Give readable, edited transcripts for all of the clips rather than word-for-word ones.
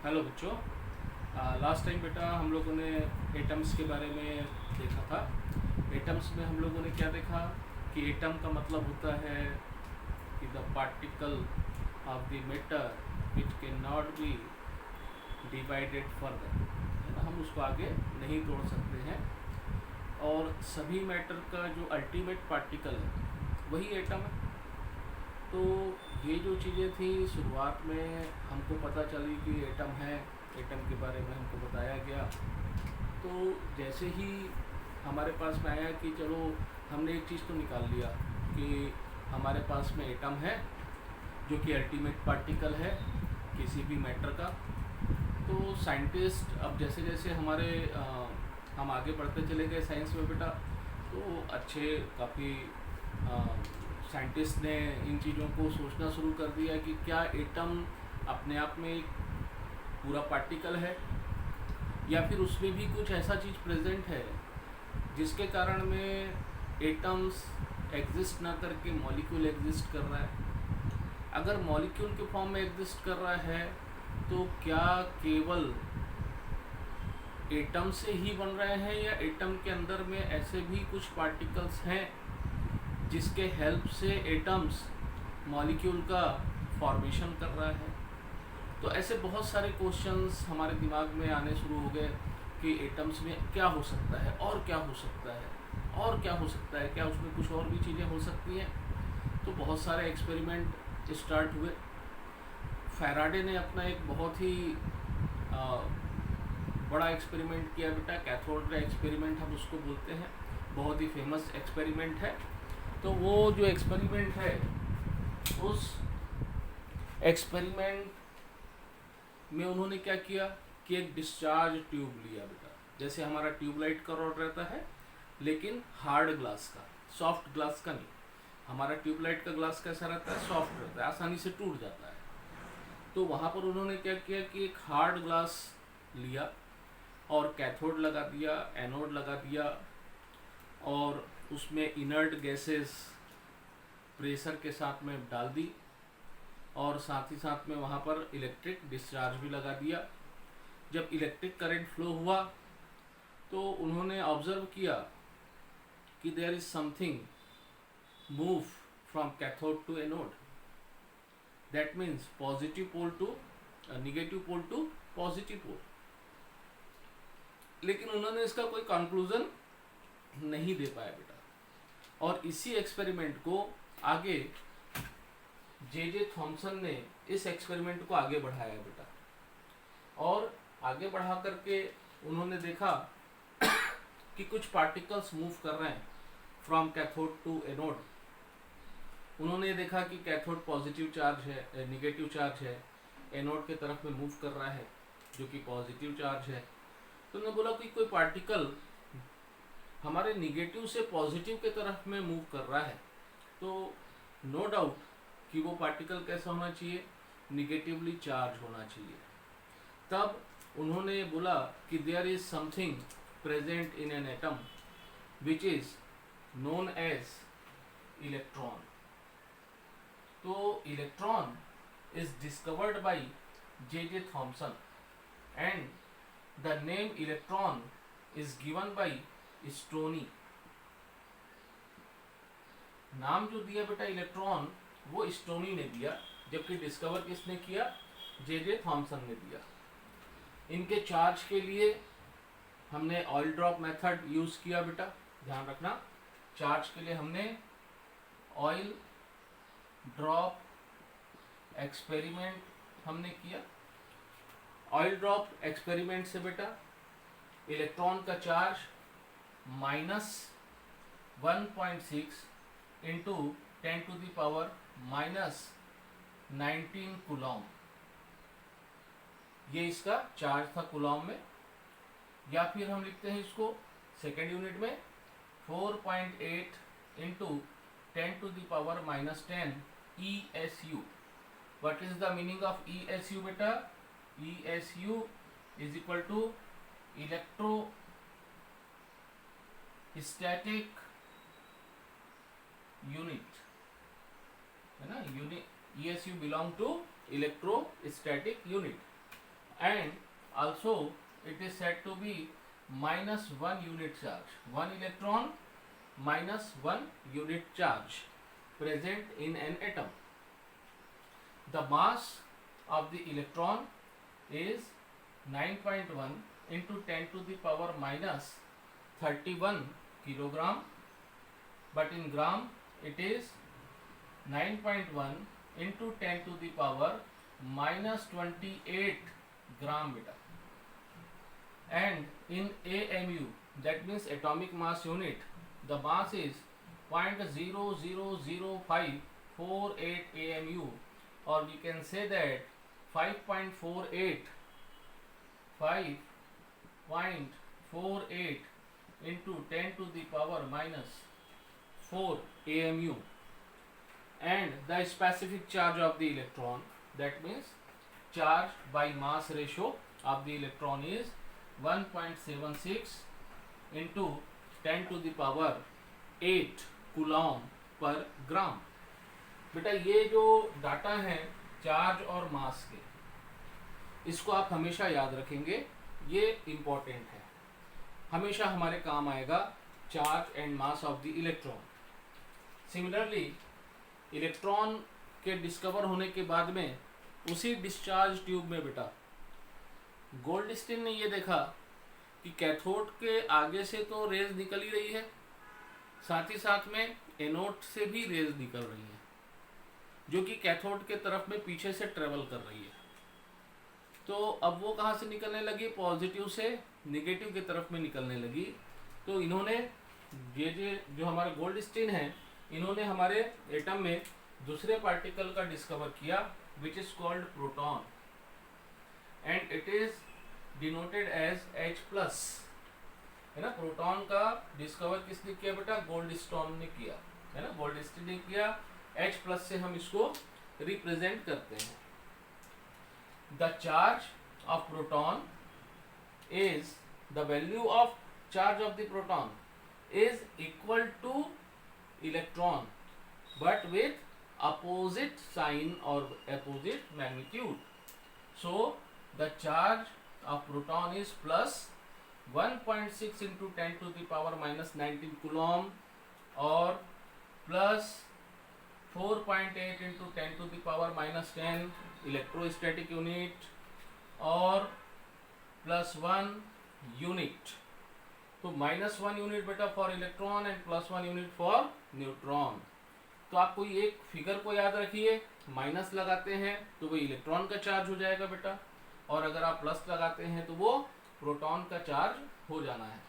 Hello बच्चों। Last time बेटा हम लोगों ने एटम्स के बारे में देखा था। एटम्स में हम लोगों ने क्या देखा कि एटम का मतलब होता है कि the particle of the matter which can not B divided further, है ना। हम उसको आगे नहीं तोड़ सकते हैं और सभी मैटर का जो अल्टीमेट पार्टिकल है वही एटम है। तो ये जो चीज़ें थी शुरुआत में हमको पता चली कि एटम है, एटम के बारे में हमको बताया गया। तो जैसे ही हमारे पास में आया कि चलो हमने एक चीज़ तो निकाल लिया कि हमारे पास में एटम है जो कि अल्टीमेट पार्टिकल है किसी भी मैटर का। तो साइंटिस्ट अब जैसे जैसे हम आगे बढ़ते चले गए साइंस में बेटा, तो अच्छे काफ़ी साइंटिस्ट ने इन चीज़ों को सोचना शुरू कर दिया कि क्या एटम अपने आप में एक पूरा पार्टिकल है या फिर उसमें भी कुछ ऐसा चीज़ प्रेजेंट है जिसके कारण में एटम्स एग्जिस्ट ना करके मॉलिक्यूल एग्जिस्ट कर रहा है। अगर मॉलिक्यूल के फॉर्म में एग्जिस्ट कर रहा है तो क्या केवल एटम से ही बन रहे हैं या एटम के अंदर में ऐसे भी कुछ पार्टिकल्स हैं जिसके हेल्प से एटम्स मॉलिक्यूल का फॉर्मेशन कर रहा है। तो ऐसे बहुत सारे क्वेश्चंस हमारे दिमाग में आने शुरू हो गए कि एटम्स में क्या हो सकता है और क्या हो सकता है और क्या हो सकता है, क्या उसमें कुछ और भी चीज़ें हो सकती हैं। तो बहुत सारे एक्सपेरिमेंट स्टार्ट हुए। फैराडे ने अपना एक बहुत ही बड़ा एक्सपेरिमेंट किया बेटा, कैथोड रे एक्सपेरिमेंट हम उसको बोलते हैं। बहुत ही फेमस एक्सपेरिमेंट है। तो वो जो एक्सपेरिमेंट है उस एक्सपेरिमेंट में उन्होंने क्या किया कि एक डिस्चार्ज ट्यूब लिया बेटा, जैसे हमारा ट्यूबलाइट का रॉड रहता है लेकिन हार्ड ग्लास का, सॉफ्ट ग्लास का नहीं। हमारा ट्यूबलाइट का ग्लास कैसा रहता है, सॉफ्ट रहता है, आसानी से टूट जाता है। तो वहाँ पर उन्होंने क्या किया कि एक हार्ड ग्लास लिया और कैथोड लगा दिया, एनोड लगा दिया और उसमें इनर्ट गैसेस प्रेशर के साथ में डाल दी और साथ ही साथ में वहाँ पर इलेक्ट्रिक डिस्चार्ज भी लगा दिया। जब इलेक्ट्रिक करंट फ्लो हुआ तो उन्होंने ऑब्जर्व किया कि there is something move from cathode to anode, that means positive pole to negative pole to positive pole. लेकिन उन्होंने इसका कोई कंक्लूजन नहीं दे पाया बेटा। और इसी एक्सपेरिमेंट को आगे जे थॉमसन ने इस एक्सपेरिमेंट को आगे बढ़ाया बेटा, और आगे बढ़ा करके उन्होंने देखा कि कुछ पार्टिकल्स मूव कर रहे हैं फ्रॉम कैथोड टू एनोड। उन्होंने देखा कि कैथोड पॉजिटिव चार्ज है, निगेटिव चार्ज है, एनोड के तरफ में मूव कर रहा है जो कि पॉजिटिव चार्ज है। तो उन्होंने बोला कि कोई पार्टिकल हमारे निगेटिव से पॉजिटिव के तरफ में मूव कर रहा है, तो नो डाउट कि वो पार्टिकल कैसा होना चाहिए, निगेटिवली चार्ज होना चाहिए। तब उन्होंने बोला कि there is something present in an atom which is known as electron. तो electron is discovered by J Thomson and the name electron is given by Stoney. नाम जो दिया बेटा इलेक्ट्रॉन वो स्टोनी ने दिया, जबकि डिस्कवर किसने किया, जे थॉमसन ने दिया। इनके चार्ज के लिए हमने ऑयल ड्रॉप मेथड यूज किया बेटा, ध्यान रखना। चार्ज के लिए हमने ऑयल ड्रॉप एक्सपेरिमेंट हमने किया। ऑयल ड्रॉप एक्सपेरिमेंट से बेटा इलेक्ट्रॉन का चार्ज -1.6 इंटू 10⁻⁻19 कूलॉम, ये इसका चार्ज था कूलॉम में। या फिर हम लिखते हैं इसको सेकेंड यूनिट में 4.8 into 10⁻⁻10 ESU। What is the meaning of ESU बेटा? ESU is equal to electrostatic unit, है ना। Unit ESU belong to electrostatic unit. and also it is said to be minus 1 unit charge. 1 electron minus 1 unit charge present in an atom. The mass of the electron is 9.1 into 10 to the power minus 31 kilogram, but in gram it is 9.1 into 10 to the power minus 28 gram beta. And in AMU, that means atomic mass unit, the mass is 0.00054 AMU, or we can say that 5.48 into 10 to the power minus 4 AMU. And the specific charge of the electron, that means charge by mass ratio of the electron is 1.76 into 10 to the power 8 Coulomb per ग्राम. बेटा ये जो data है charge और मास के, इसको आप हमेशा याद रखेंगे, ये इम्पोर्टेंट है, हमेशा हमारे काम आएगा charge and mass of the electron. Similarly electron के डिस्कवर होने के बाद में उसी डिस्चार्ज ट्यूब में बेटा गोल्डस्टीन ने ये देखा कि कैथोड के आगे से तो रेज निकल ही रही है, साथ ही साथ में एनोड से भी रेज निकल रही है जो कि कैथोड के तरफ में पीछे से ट्रेवल कर रही है. तो अब वो कहाँ से निकलने लगी, पॉजिटिव से नेगेटिव की तरफ में निकलने लगी. तो इन्होंने ये जो हमारे गोल्डस्टीन है, इन्होंने हमारे एटम में दूसरे पार्टिकल का डिस्कवर किया which is called proton, and it is denoted as H+, है ना. प्रोटॉन का डिस्कवर किसने किया बेटा, गोल्डस्टोन ने किया, है ना, गोल्डस्टीन ने किया. H+ से हम इसको रिप्रेजेंट करते हैं. The charge of proton is the value of charge of the proton is equal two electron but with opposite sign or opposite magnitude. So the charge of proton is plus 1.6 into 10 to the power minus 19 coulomb, or plus 4.8 into 10 to the power minus 10 electrostatic unit, or plus 1 unit. तो -1 unit बेटा for electron and +1 unit for neutron. तो आप कोई एक figure को याद रखिए, minus लगाते हैं तो वो इलेक्ट्रॉन का चार्ज हो जाएगा बेटा, और अगर आप प्लस लगाते हैं तो वो प्रोटॉन का चार्ज हो जाना है.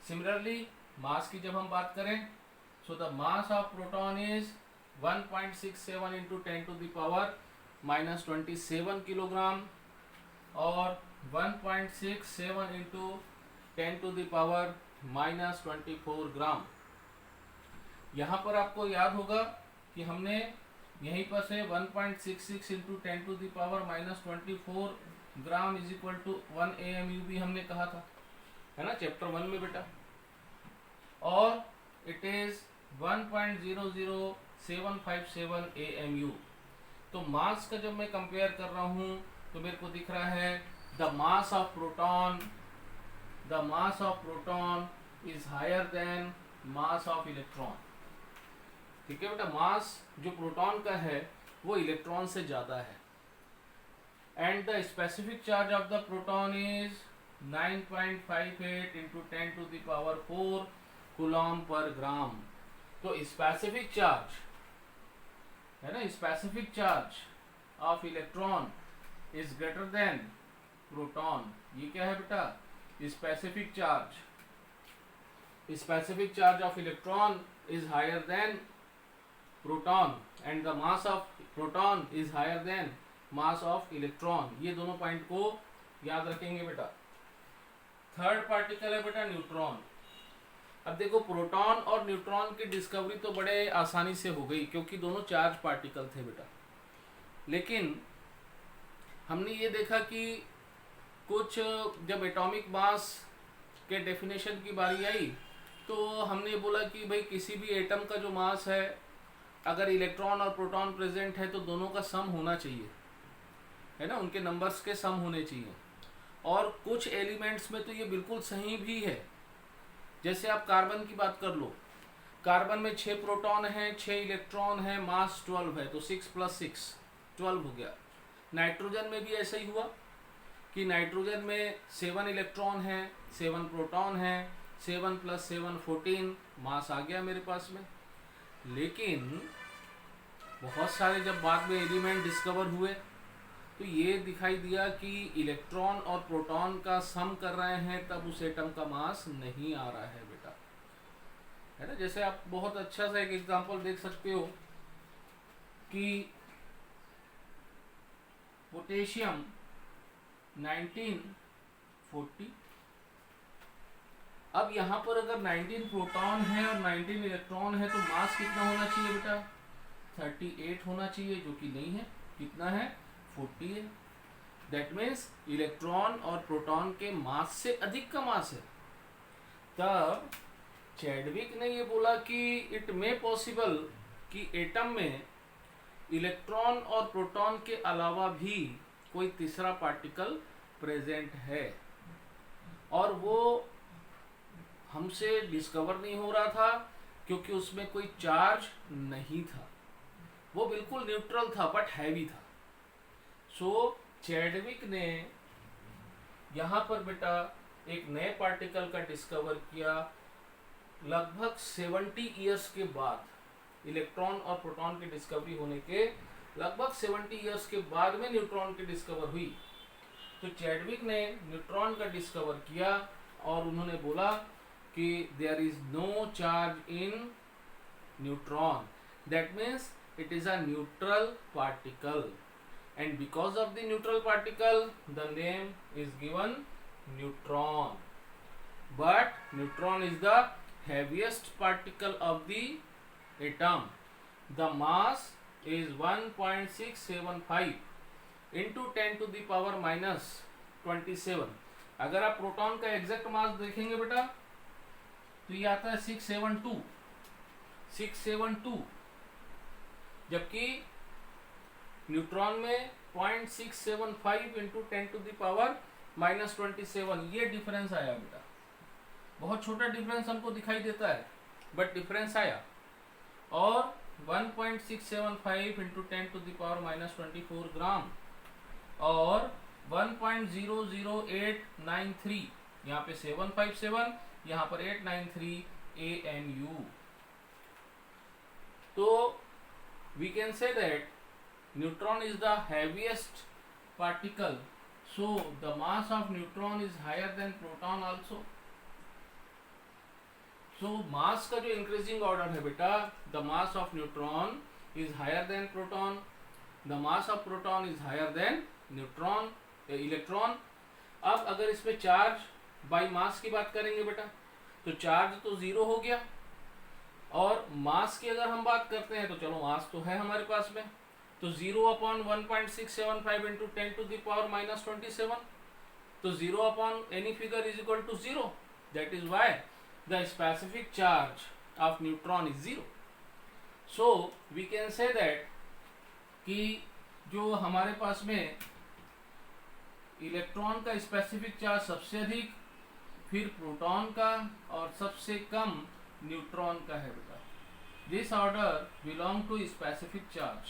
सिमिलरली मास की जब हम बात करें, so the mass of proton is 1.67 into 10 to the power minus 27 kilogram, और 1.67 into 10 to the power minus 24 gram. यहाँ पर आपको याद होगा कि हमने यहीं पर से 1.66 into 10 to the power minus 24 gram is equal to 1 AMU भी हमने कहा था, है ना, चैप्टर 1 में बेटा. और इट इज 1.00757 AMU. तो मास का जब मैं कंपेयर कर रहा हूँ तो मेरे को दिख रहा है the mass of proton is higher than mass of electron. ठीक है बेटा, मास जो प्रोटॉन का है वो इलेक्ट्रॉन से ज्यादा है. And the specific charge of the proton is 9.58 into 10 to the power 4 coulomb per gram. तो स्पेसिफिक चार्ज है ना, specific charge of electron is greater than proton. ये क्या है बेटा, specific charge of electron is higher than proton, and the mass of proton is higher than mass of electron. ये दोनों point को याद रखेंगे बेटा. थर्ड पार्टिकल है बेटा न्यूट्रॉन. अब देखो, प्रोटॉन और न्यूट्रॉन की डिस्कवरी तो बड़े आसानी से हो गई क्योंकि दोनों चार्ज पार्टिकल थे बेटा. लेकिन हमने ये देखा कि कुछ जब एटॉमिक मास के डेफिनेशन की बारी आई तो हमने बोला कि भाई किसी भी एटम का जो मास है, अगर इलेक्ट्रॉन और प्रोटॉन प्रेजेंट है तो दोनों का सम होना चाहिए. है ना, उनके नंबर्स के सम होने चाहिए। और कुछ एलिमेंट्स में तो ये बिल्कुल सही भी है, जैसे आप कार्बन की बात कर लो, कार्बन में 6 प्रोटॉन हैं, 6 इलेक्ट्रॉन हैं, मास 12 है, तो 6 + 6 12 हो गया। नाइट्रोजन में भी ऐसा ही हुआ कि नाइट्रोजन में 7 इलेक्ट्रॉन हैं, 7 प्रोटॉन हैं, 7 + 7 14, मास आ गया मेरे पास में। लेकिन बहुत सारे जब बाद में एलिमेंट डिस्कवर हुए तो ये दिखाई दिया कि इलेक्ट्रॉन और प्रोटॉन का सम कर रहे हैं, तब उस एटम का मास नहीं आ रहा है बेटा, है ना। जैसे आप बहुत अच्छा सा एक एग्जांपल देख सकते हो कि पोटेशियम 1940, अब यहाँ पर अगर 19 प्रोटॉन है और 19 इलेक्ट्रॉन है तो मास कितना होना चाहिए बेटा, 38 होना चाहिए, जो कि नहीं है। कितना है, 40 है। दैट मीन्स इलेक्ट्रॉन और प्रोटॉन के मास से अधिक का मास है। तब चैडविक ने ये बोला कि इट मे पॉसिबल कि एटम में इलेक्ट्रॉन और प्रोटॉन के अलावा भी कोई तीसरा पार्टिकल प्रेजेंट है, और वो हमसे डिस्कवर नहीं हो रहा था क्योंकि उसमें कोई चार्ज नहीं था, वो बिल्कुल न्यूट्रल था बट हैवी था। सो चैडविक ने यहाँ पर बेटा एक नए पार्टिकल का डिस्कवर किया लगभग 70 इयर्स के बाद, इलेक्ट्रॉन और प्रोटॉन की डिस्कवरी होने के लगभग 70 इयर्स के बाद में न्यूट्रॉन की डिस्कवर हुई। तो चैडविक ने न्यूट्रॉन का डिस्कवर किया और उन्होंने बोला कि there is no charge in neutron, that means it is a neutral particle, and because of the neutral particle the name is given neutron. But neutron is the heaviest particle of the atom. The mass is 1.675 into 10 to the power minus 27। अगर आप proton का exact मास देखेंगे बेटा तो ये आता है 672, जबकि न्यूट्रॉन में 0.675 into 10 to the power minus 27, ये डिफरेंस आया बेटा। बहुत छोटा डिफरेंस हमको दिखाई देता है बट डिफरेंस आया। और 1.675 into 10 to the power minus 24 ग्राम और 1.00893, यहाँ पे 757, यहाँ पर 893 ANU। तो we can say that neutron is the heaviest particle, so the mass of neutron is higher than proton also. So mass का जो increasing order है बेटा, the mass of neutron is higher than proton, the mass of proton is higher than electron। अब अगर इसमें charge by mass की बात करेंगे बेटा तो चार्ज तो 0 हो गया, और मास की अगर हम बात करते हैं तो चलो मास तो है हमारे पास में, तो 0/1.675 into 10 to the power minus 27, तो 0/ any figure is equal to 0। That is why the specific charge of neutron is 0। So we can say that कि जो हमारे पास में इलेक्ट्रॉन का स्पेसिफिक चार्ज सबसे अधिक, फिर प्रोटॉन का, और सबसे कम न्यूट्रॉन का है बेटा। This order belong to specific charge,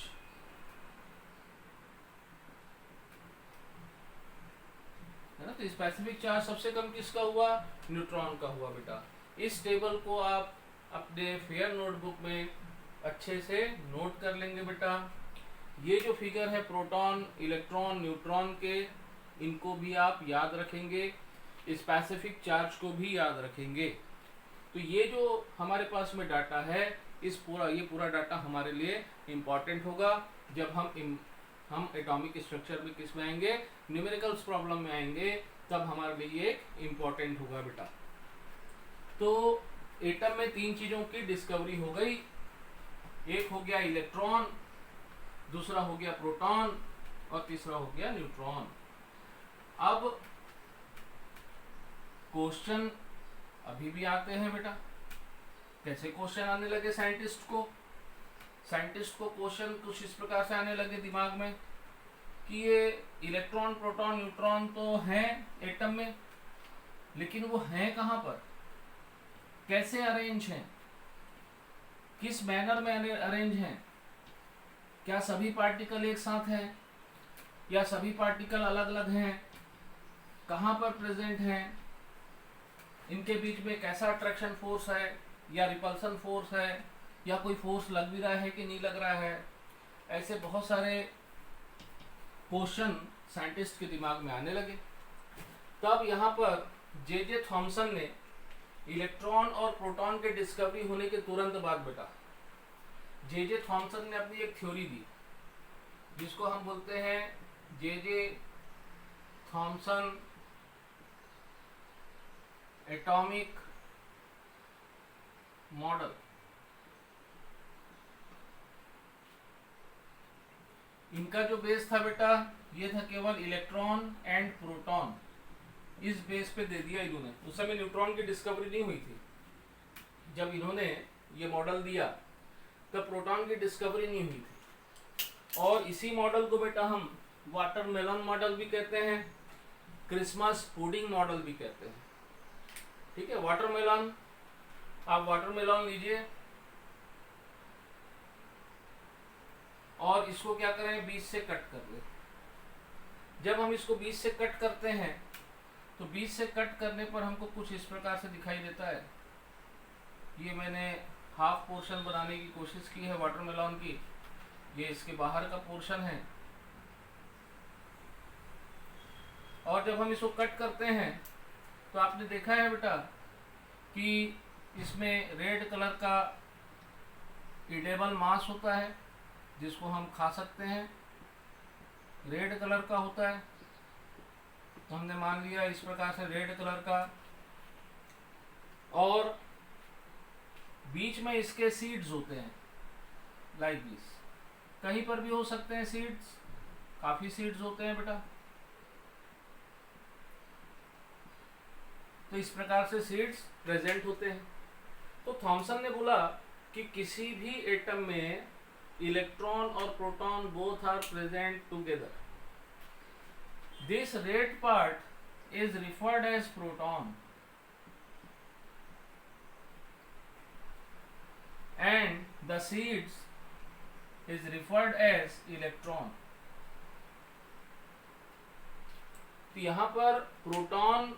है ना। तो स्पेसिफिक चार्ज सबसे कम किसका हुआ, न्यूट्रॉन का हुआ बेटा। इस टेबल को आप अपने फेयर नोटबुक में अच्छे से नोट कर लेंगे बेटा। ये जो फिगर है प्रोटॉन, इलेक्ट्रॉन, न्यूट्रॉन के, इनको भी आप याद रखेंगे, स्पेसिफिक चार्ज को भी याद रखेंगे। तो ये जो हमारे पास में डाटा है, ये पूरा डाटा हमारे लिए इम्पॉर्टेंट होगा जब हम एटॉमिक स्ट्रक्चर में किस में आएंगे, न्यूमेरिकल्स प्रॉब्लम में आएंगे, तब हमारे लिए एक इम्पॉर्टेंट होगा बेटा। तो एटम में 3 चीजों की डिस्कवरी हो गई, एक हो गया इलेक्ट्रॉन, दूसरा हो गया प्रोटॉन, और तीसरा हो गया न्यूट्रॉन। अब क्वेश्चन अभी भी आते हैं बेटा। कैसे क्वेश्चन आने लगे साइंटिस्ट को क्वेश्चन कुछ इस प्रकार से आने लगे दिमाग में कि ये इलेक्ट्रॉन प्रोटॉन न्यूट्रॉन तो हैं एटम में, लेकिन वो हैं कहाँ पर, कैसे अरेंज हैं, किस मैनर में अरेंज हैं, क्या सभी पार्टिकल एक साथ हैं या सभी पार्टिकल अलग अलग हैं, कहाँ पर प्रेजेंट हैं, इनके बीच में कैसा अट्रैक्शन फोर्स है या रिपल्सन फोर्स है, या कोई फोर्स लग भी रहा है कि नहीं लग रहा है। ऐसे बहुत सारे क्वेश्चन साइंटिस्ट के दिमाग में आने लगे। तब यहाँ पर जे थॉमसन ने इलेक्ट्रॉन और प्रोटॉन के डिस्कवरी होने के तुरंत बाद बेटा जे थॉमसन ने अपनी एक थ्योरी दी, जिसको हम बोलते हैं जे थॉमसन एटॉमिक मॉडल। इनका जो बेस था बेटा ये था केवल इलेक्ट्रॉन एंड प्रोटॉन, इस बेस पे दे दिया इन्होंने। उस समय न्यूट्रॉन की डिस्कवरी नहीं हुई थी। जब इन्होंने ये मॉडल दिया तब प्रोटॉन की डिस्कवरी नहीं हुई थी। और इसी मॉडल को बेटा हम वाटरमेलन मॉडल भी कहते हैं, क्रिसमस पुडिंग मॉडल भी कहते हैं। ठीक है, वाटरमेलन, आप वाटरमेलन लीजिए और इसको क्या करें, बीच से कट कर ले। जब हम इसको बीच से कट करते हैं तो बीच से कट करने पर हमको कुछ इस प्रकार से दिखाई देता है। ये मैंने हाफ पोर्शन बनाने की कोशिश की है वाटरमेलन की, ये इसके बाहर का पोर्शन है। और जब हम इसको कट करते हैं तो आपने देखा है बेटा कि इसमें रेड कलर का इडेबल मास होता है जिसको हम खा सकते हैं, रेड कलर का होता है। तो हमने मान लिया इस प्रकार से रेड कलर का, और बीच में इसके सीड्स होते हैं लाइक दिस। कहीं पर भी हो सकते हैं सीड्स, काफी सीड्स होते हैं बेटा। तो इस प्रकार से सीड्स प्रेजेंट होते हैं। तो थॉमसन ने बोला कि किसी भी एटम में इलेक्ट्रॉन और proton both are present together. This red part is referred as proton and the seeds is referred as electron। तो यहाँ पर प्रोटॉन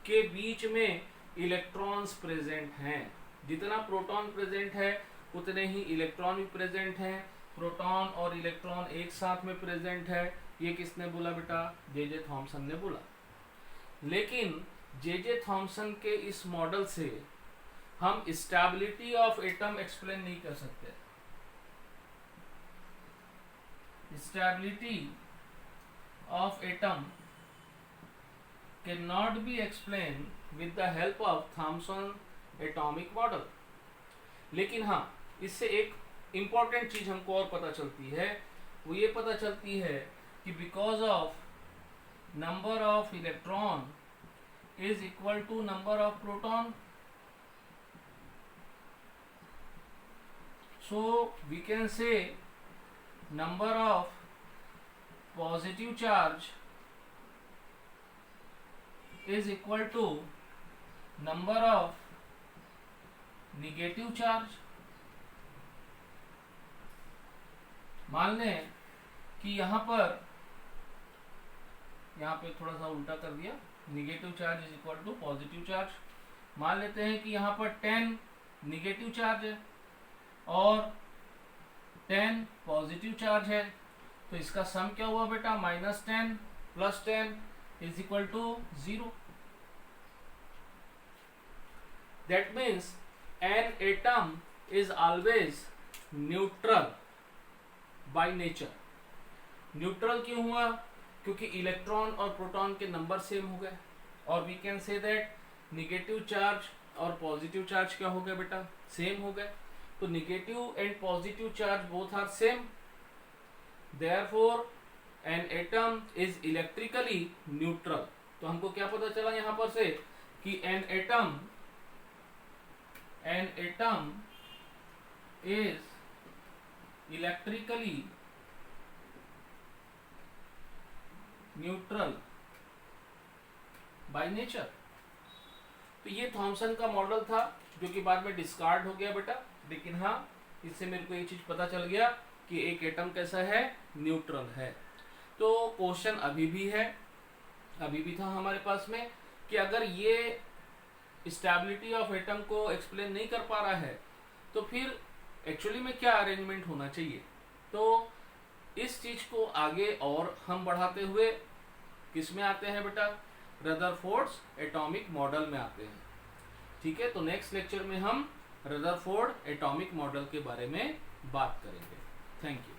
के बीच में इलेक्ट्रॉन्स प्रेजेंट हैं। जितना प्रोटॉन प्रेजेंट है उतने ही इलेक्ट्रॉन भी प्रेजेंट हैं। प्रोटॉन और इलेक्ट्रॉन एक साथ में प्रेजेंट है। ये किसने बोला बेटा, जे थॉमसन ने बोला। लेकिन जे थॉमसन के इस मॉडल से हम स्टेबिलिटी ऑफ एटम एक्सप्लेन नहीं कर सकते। Stability of atom can not be explain with the help of Thomson atomic model. लेकिन हाँ, इससे एक इंपॉर्टेंट चीज हमको और पता चलती है, वो ये पता चलती है कि because of number of electron is equal to number of proton, so we can say number of positive charge is equal to number of negative charge। मान लें कि यहाँ पे थोड़ा सा उल्टा कर दिया, negative charge is equal to positive charge. मान लेते हैं कि यहाँ पर 10 निगेटिव चार्ज है और 10 पॉजिटिव चार्ज है। तो इसका सम क्या हुआ बेटा, -10 + 10 is equal to 0। That means an atom is always neutral by nature. Neutral क्यों हुआ, क्योंकि इलेक्ट्रॉन और प्रोटॉन के नंबर सेम हो गए। और we can say that negative charge और पॉजिटिव चार्ज क्या हो गए बेटा, सेम हो गए। तो negative and positive charge both are same, therefore an atom is electrically neutral। तो हमको क्या पता चला यहाँ पर से कि an atom is electrically neutral by nature. तो ये थॉमसन का मॉडल था जो कि बाद में डिस्कार्ड हो गया बेटा, लेकिन हाँ इससे मेरे को ये चीज पता चल गया कि एक एटम कैसा है, न्यूट्रल है। तो क्वेश्चन अभी भी है, अभी भी था हमारे पास में कि अगर ये स्टेबिलिटी ऑफ एटम को एक्सप्लेन नहीं कर पा रहा है तो फिर एक्चुअली में क्या अरेंजमेंट होना चाहिए। तो इस चीज को आगे और हम बढ़ाते हुए किस में आते हैं बेटा, रदरफोर्ड्स एटॉमिक मॉडल में आते हैं। ठीक है, तो नेक्स्ट लेक्चर में हम रदरफोर्ड एटॉमिक मॉडल के बारे में बात करेंगे। Thank you.